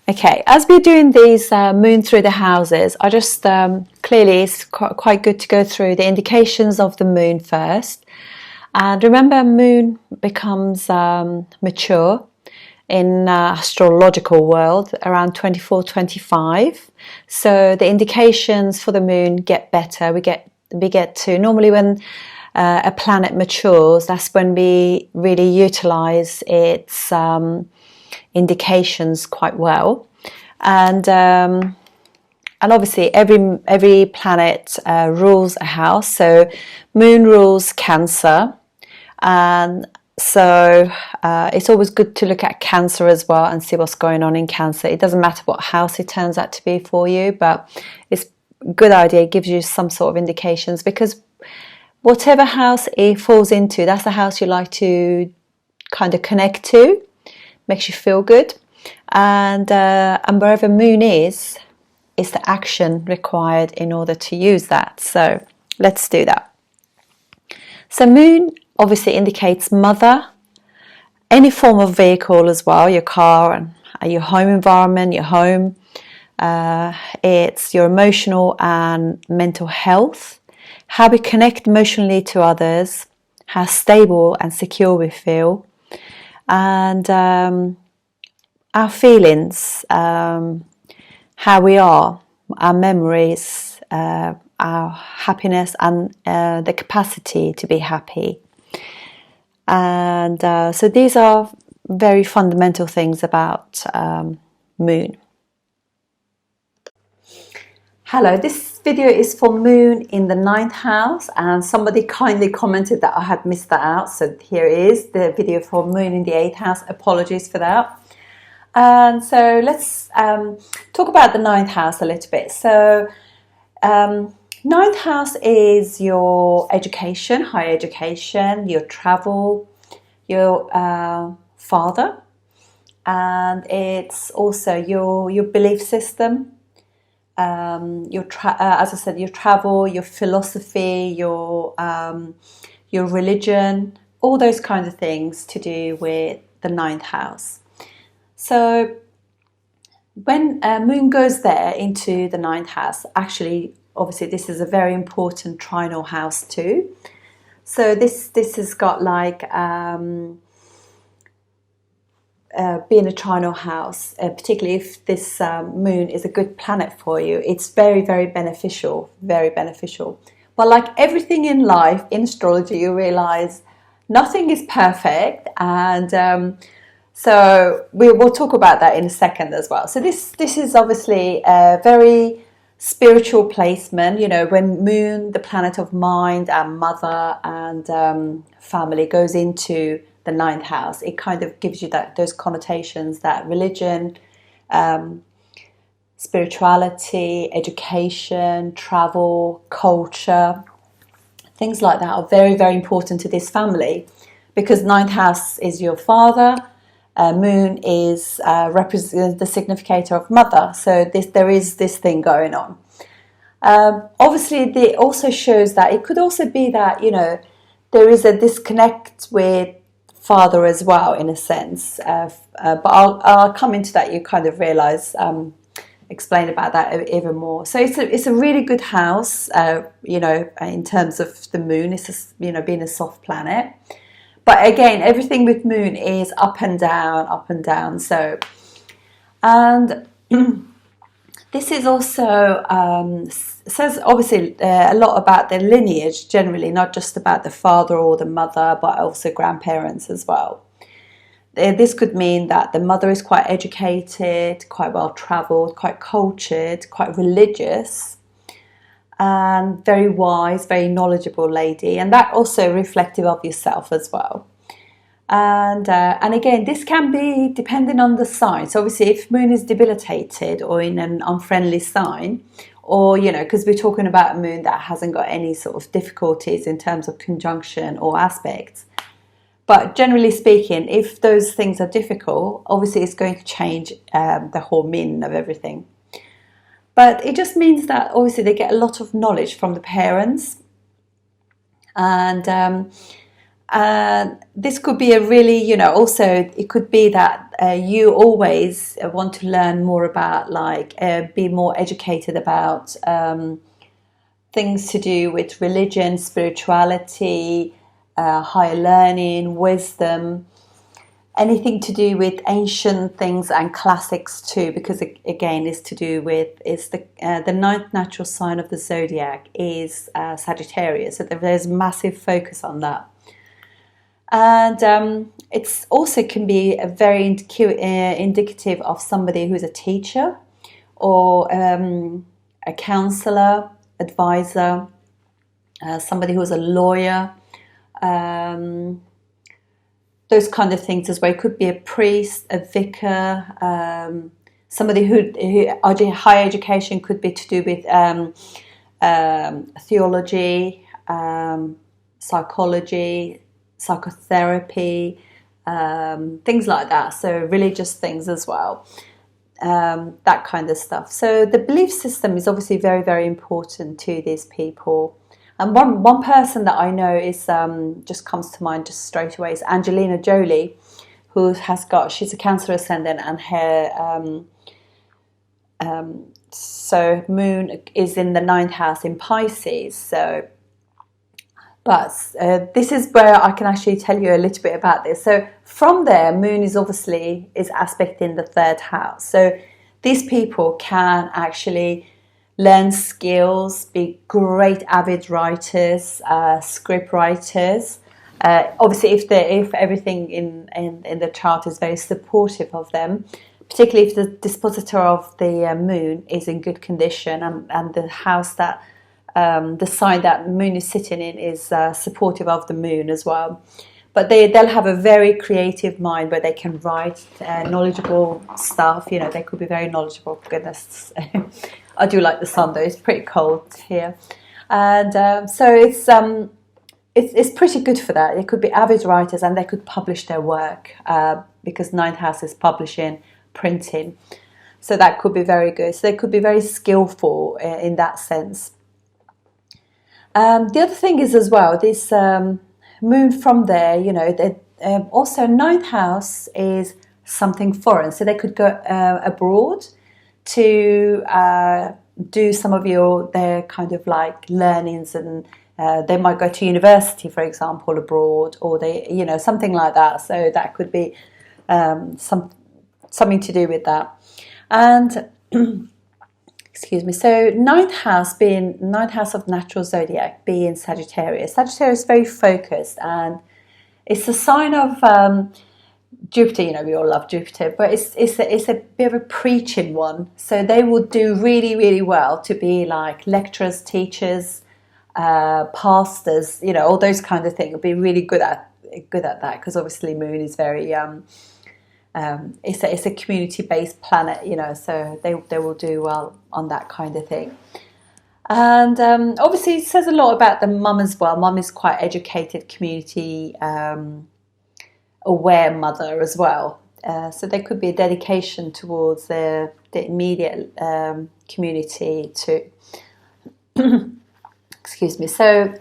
Okay, as we're doing these moon through the houses, I just clearly it's quite good to go through the indications of the moon first. And remember, moon becomes mature in astrological world around 24, 25. So the indications for the moon get better. We get to normally when a planet matures, that's when we really utilize its indications quite well, and obviously every planet rules a house. So moon rules Cancer, and so it's always good to look at Cancer as well and see what's going on in Cancer. It doesn't matter what house it turns out to be for you, but it's a good idea. It gives you some sort of indications, because whatever house it falls into, that's the house you like to kind of connect to. Makes you feel good, and wherever moon is the action required in order to use that. So let's do that. So moon obviously indicates mother, any form of vehicle as well, your car and your home environment, your home. It's your emotional and mental health, how we connect emotionally to others, how stable and secure we feel, and our feelings, how we are, our memories, our happiness, and the capacity to be happy. And so these are very fundamental things about moon. Hello, this video is for moon in the 9th house, and somebody kindly commented that I had missed that out, so here is the video for moon in the 8th house. Apologies for that. And so let's talk about the 9th house a little bit. So 9th house is your education, higher education, your travel, your father, and it's also your belief system. As I said, your travel, your philosophy, your religion, all those kinds of things to do with the 9th house. So when moon goes there into the 9th house, actually, obviously, this is a very important trinal house too. So this has got like being a trinal house, particularly if this moon is a good planet for you, it's very, very beneficial, very beneficial. But like everything in life, in astrology, you realize nothing is perfect, and so we'll talk about that in a second as well. So this is obviously a very spiritual placement. You know, when moon, the planet of mind and mother and family, goes into the 9th house, it kind of gives you those connotations that religion, spirituality, education, travel, culture, things like that are very, very important to this family, because 9th house is your father, moon is represents the significator of mother. So there is this thing going on. Obviously, it also shows that it could also be that, you know, there is a disconnect with father as well, in a sense, but I'll come into that. You kind of realize, explain about that even more. So it's a really good house, you know, in terms of the moon. It's you know, being a soft planet, but again, everything with moon is up and down. So, and this is also says obviously a lot about the lineage generally, not just about the father or the mother, but also grandparents as well. This could mean that the mother is quite educated, quite well travelled, quite cultured, quite religious, and very wise, very knowledgeable lady, and that also reflective of yourself as well. And again, this can be depending on the sign. So obviously, if moon is debilitated or in an unfriendly sign, or, you know, because we're talking about a moon that hasn't got any sort of difficulties in terms of conjunction or aspects. But generally speaking, if those things are difficult, obviously it's going to change the whole meaning of everything. But it just means that obviously they get a lot of knowledge from the parents, and And this could be a really, also it could be that you always want to learn more about, like, be more educated about things to do with religion, spirituality, higher learning, wisdom, anything to do with ancient things and classics too, because again, is to do with, is the ninth natural sign of the zodiac is Sagittarius, so there's massive focus on that. And it's also can be a very indicative of somebody who's a teacher or a counselor, advisor, somebody who's a lawyer, those kind of things as well. It could be a priest, a vicar, somebody who higher education could be to do with theology, psychology, psychotherapy, things like that. So religious things as well, that kind of stuff. So the belief system is obviously very, very important to these people. And one person that I know is just comes to mind just straight away is Angelina Jolie, who she's a Cancer ascendant, and her so moon is in the ninth house in Pisces. So. But this is where I can actually tell you a little bit about this. So from there, moon is aspecting the third house. So these people can actually learn skills, be great avid writers, script writers. Obviously, if everything in the chart is very supportive of them, particularly if the dispositor of the moon is in good condition, and the house that the sign that moon is sitting in is supportive of the moon as well. But they'll have a very creative mind where they can write knowledgeable stuff. They could be very knowledgeable. Goodness, I do like the sun though. It's pretty cold here, and so it's pretty good for that. They could be avid writers and they could publish their work because ninth house is publishing, printing. So that could be very good. So they could be very skillful in that sense. The other thing is as well, this moon from there, also ninth house is something foreign. So they could go abroad to do some of their kind of like learnings, and they might go to university, for example, abroad, or they, something like that. So that could be something to do with that. And excuse me. So ninth house of natural zodiac being Sagittarius. Sagittarius is very focused, and it's a sign of Jupiter. We all love Jupiter, but it's a bit of a preaching one. So they will do really, really well to be like lecturers, teachers, pastors. All those kind of things. Will be really good at that, because obviously moon is very it's a community-based planet, so they will do well on that kind of thing. And obviously it says a lot about the mum as well. Mum is quite educated, community aware mother as well. So there could be a dedication towards the immediate community too. Excuse me. So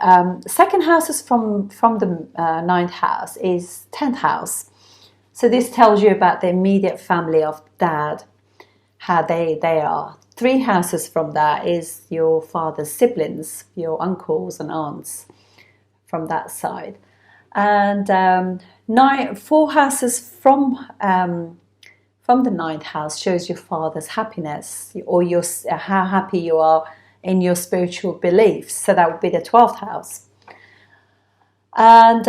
second house is from the ninth house is 10th house. So this tells you about the immediate family of dad, how they are. 3 houses from that is your father's siblings, your uncles and aunts from that side. And 4 houses from the ninth house shows your father's happiness, or how happy you are in your spiritual beliefs. So that would be the 12th house. And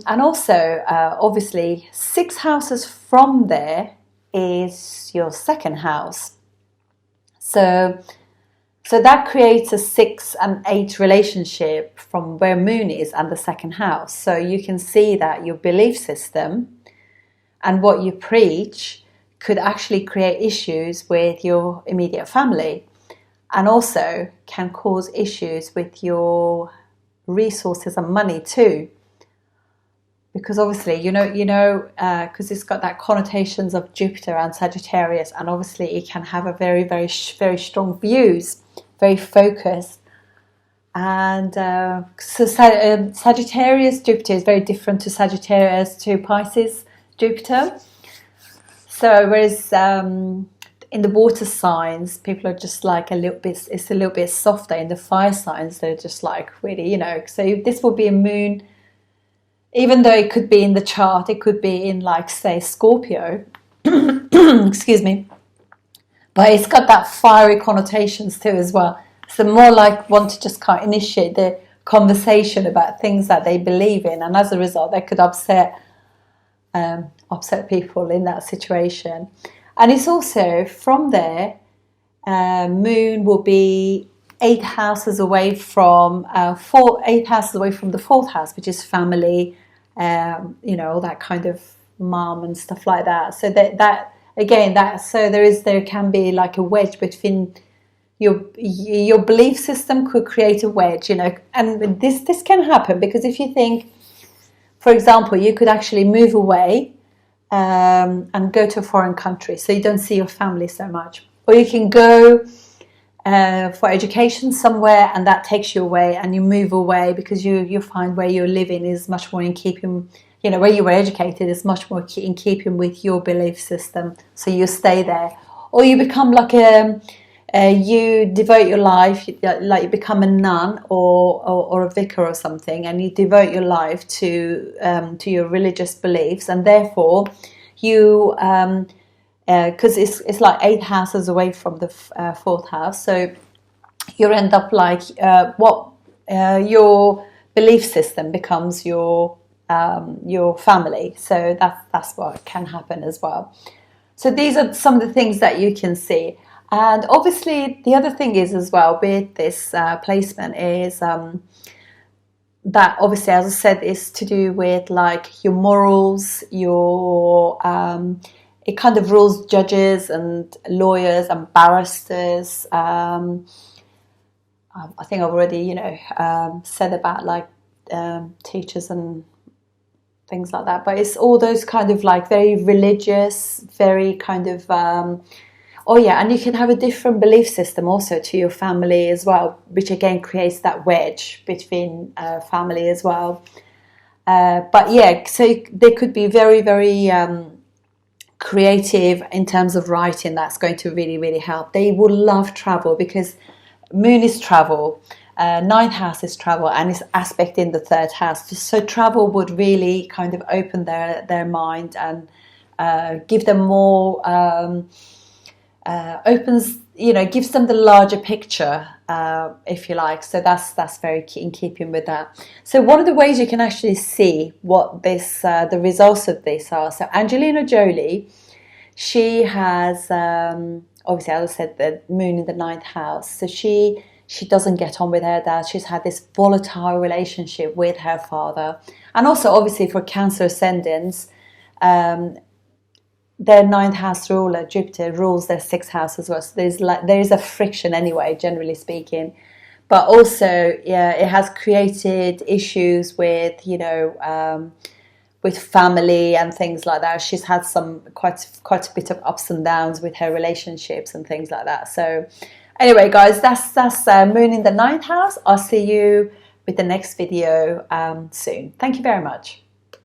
also, obviously, 6 houses from there is your second house. So that creates a 6 and 8 relationship from where moon is and the second house. So you can see that your belief system and what you preach could actually create issues with your immediate family, and also can cause issues with your resources and money too, because obviously because it's got that connotations of Jupiter and Sagittarius, and obviously it can have a very, very, very strong views, very focused, And so Sagittarius Jupiter is very different to Sagittarius to Pisces Jupiter. So whereas in the water signs, people are just like it's a little bit softer. In the fire signs, they're just like really, you know. So this will be a moon, even though it could be in the chart, it could be in like, say, Scorpio, excuse me. But it's got that fiery connotations too as well. So more like want to just kind of initiate the conversation about things that they believe in. And as a result, they could upset people in that situation. And it's also from there, moon will be 8 houses away from the 4th house, which is family, you know, all that kind of mom and stuff like that. So there can be like a wedge between your belief system could create a wedge, you know, and this can happen because if you think, for example, you could actually move away and go to a foreign country, so you don't see your family so much, or you can go for education somewhere, and that takes you away, and you move away because you find where you're living is much more in keeping, you know, where you were educated is much more in keeping with your belief system, so you stay there, or you become like you devote your life, like you become a nun or a vicar or something, and you devote your life to your religious beliefs, and therefore you because it's like 8 houses away from the 4th house, so you end up like your belief system becomes your family. So that's what can happen as well. So these are some of the things that you can see. And obviously the other thing is as well with this placement is that obviously, as I said, is to do with like your morals, your it kind of rules judges and lawyers and barristers. I think I've already, you know, said about like teachers and things like that, but it's all those kind of like very religious, very kind of oh yeah, and you can have a different belief system also to your family as well, which again creates that wedge between family as well. But yeah, so they could be very, very creative in terms of writing. That's going to really, really help. They will love travel because moon is travel, 9th house is travel, and it's aspect in the 3rd house. So travel would really kind of open their mind and give them more... opens, you know, gives them the larger picture, if you like. So that's very key, in keeping with that. So one of the ways you can actually see what this the results of this are. So Angelina Jolie, she has obviously, as I said, the moon in the 9th house. So she doesn't get on with her dad. She's had this volatile relationship with her father, and also obviously for Cancer ascendants. Their 9th house ruler, Jupiter, rules their 6th house as well. So there is a friction anyway, generally speaking. But also, yeah, it has created issues with, you know, with family and things like that. She's had some quite a bit of ups and downs with her relationships and things like that. So anyway, guys, that's moon in the 9th house. I'll see you with the next video soon. Thank you very much.